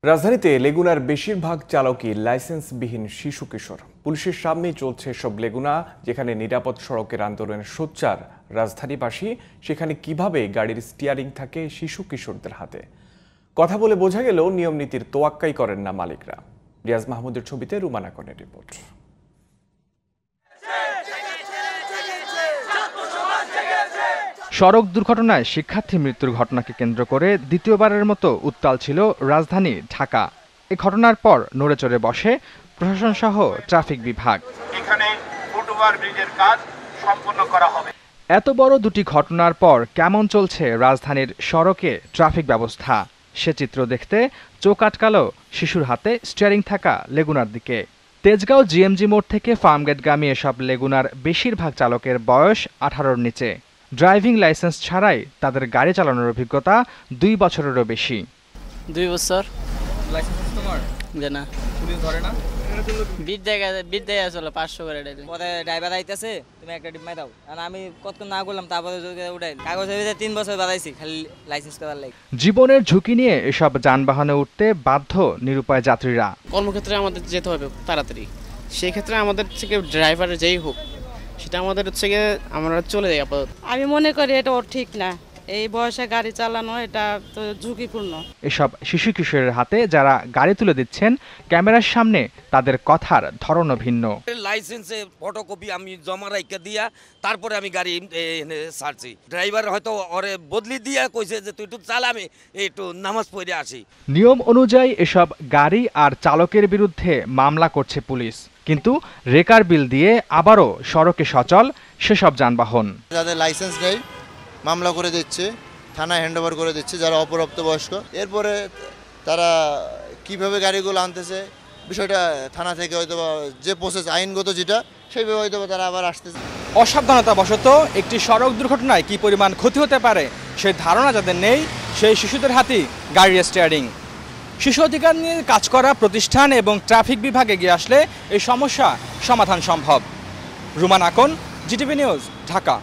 রাজধানীতে লেগুনার বেশিরভাগ চালকই লাইসেন্সবিহীন শিশু কিশোর। পুলিশের সামনেই চলছে সব লেগুনা। যেখানে নিরাপদ সড়কের আন্দোলনের সোচ্চার রাজধানীবাসী, সেখানে কিভাবে গাড়ির স্টিয়ারিং থাকে শিশু কিশোরদের হাতে। কথা বলে বোঝা গেল নিয়ম নীতির তোয়াক্কাই করেন না মালিকরা। রিয়াজ মাহমুদের ছবিতে রুমানা কনের রিপোর্ট। সড়ক দুর্ঘটনায় শিক্ষার্থী মৃত্যুর ঘটনাকে কেন্দ্র করে দ্বিতীয়বারের মতো উত্তাল ছিল রাজধানী ঢাকা। এই ঘটনার পর নড়েচড়ে বসে প্রশাসন সহ ট্রাফিক বিভাগ। এখানে ফুটওভার ব্রিজের কাজ সম্পন্ন করা হবে। এত বড় দুটি ঘটনার পর কেমন চলছে রাজধানীর সড়কে ট্রাফিক ব্যবস্থা, সে চিত্র দেখতে চোখ আটকালো শিশুর হাতে স্টিয়ারিং থাকা লেগুনার দিকে। তেজগাঁও জিএমজি মোড় থেকে ফার্মগেটগামী এসব লেগুনার বেশিরভাগ চালকের বয়স 18-র নিচে। ড্রাইভিং লাইসেন্স ছাড়াই তাদের গাড়ি চালানোর অভিজ্ঞতা 2 বছরেরও বেশি। 2 বছর। লাইসেন্স তোমার? না। পুলিশ ধরে না? বিদ্যায় আসলে 500 করে ডাইলে। পরে ড্রাইভার আইতাছে, তুমি একটা ডিমাই দাও। আর আমি কতক্ষণ না করলাম, তারপরে উঠাই কাগজের ভিতরে 3 বছর বাড়াইছি খালি লাইসেন্স করার লাগে। জীবনের ঝুঁকি নিয়ে এসব যানবাহনে উঠতে বাধ্য নিরুপায় যাত্রীরা। কর্মক্ষেত্রে আমাদের যেতে হবে তাড়াতাড়ি, সেই ক্ষেত্রে আমাদের থেকে ড্রাইভার যেই হোক সেটা আমাদের হচ্ছে গিয়ে আমরা চলে যাই আপাতত। আমি মনে করি এটা ঠিক না, এই বয়সে গাড়ি চালানো এটা তো ঝুঁকিপূর্ণ। এসব শিশু কিশোরের হাতে যারা গাড়ি তুলে দিচ্ছেন ক্যামেরার সামনে, তাদের কথার ধরনও ভিন্ন। লাইসেন্সে ফটোকপি আমি জমা রাইখা দিয়া তারপরে আমি গাড়ি ছাড়ছি। ড্রাইভার হয়তো ওরে বদলি দিয়া কইছে যে তুই একটু চালা, আমি একটু নামাজ পড়ে আসি। নিয়ম অনুযায়ী এসব গাড়ি আর চালকের বিরুদ্ধে মামলা করছে পুলিশ, কিন্তু রেকার বিল দিয়ে আবারও সড়কে সচল সেসব যানবাহন। যাদের লাইসেন্স নেই মামলা করে দিচ্ছে, থানায় হ্যান্ডওভার করে দিচ্ছে যারা অপ্রাপ্তবয়স্ক। এরপরে তারা কিভাবে গাড়িগুলো আনতেছে বিষয়টা থানা থেকে হয়তো যে প্রসেস আইনগত যেটা সেইভাবে হয়তো তারা আবার আসতেছে। অসাবধানতাবশত একটি সড়ক দুর্ঘটনায় কি পরিমাণ ক্ষতি হতে পারে সেই ধারণা যাদের নেই, সেই শিশুদের হাতেই গাড়ির স্টিয়ারিং। শিশু অধিকার নিয়ে কাজ করা প্রতিষ্ঠান এবং ট্রাফিক বিভাগে এগিয়ে আসলে এই সমস্যা সমাধান সম্ভব। রুমানা কোন, জিটিভি নিউজ, ঢাকা।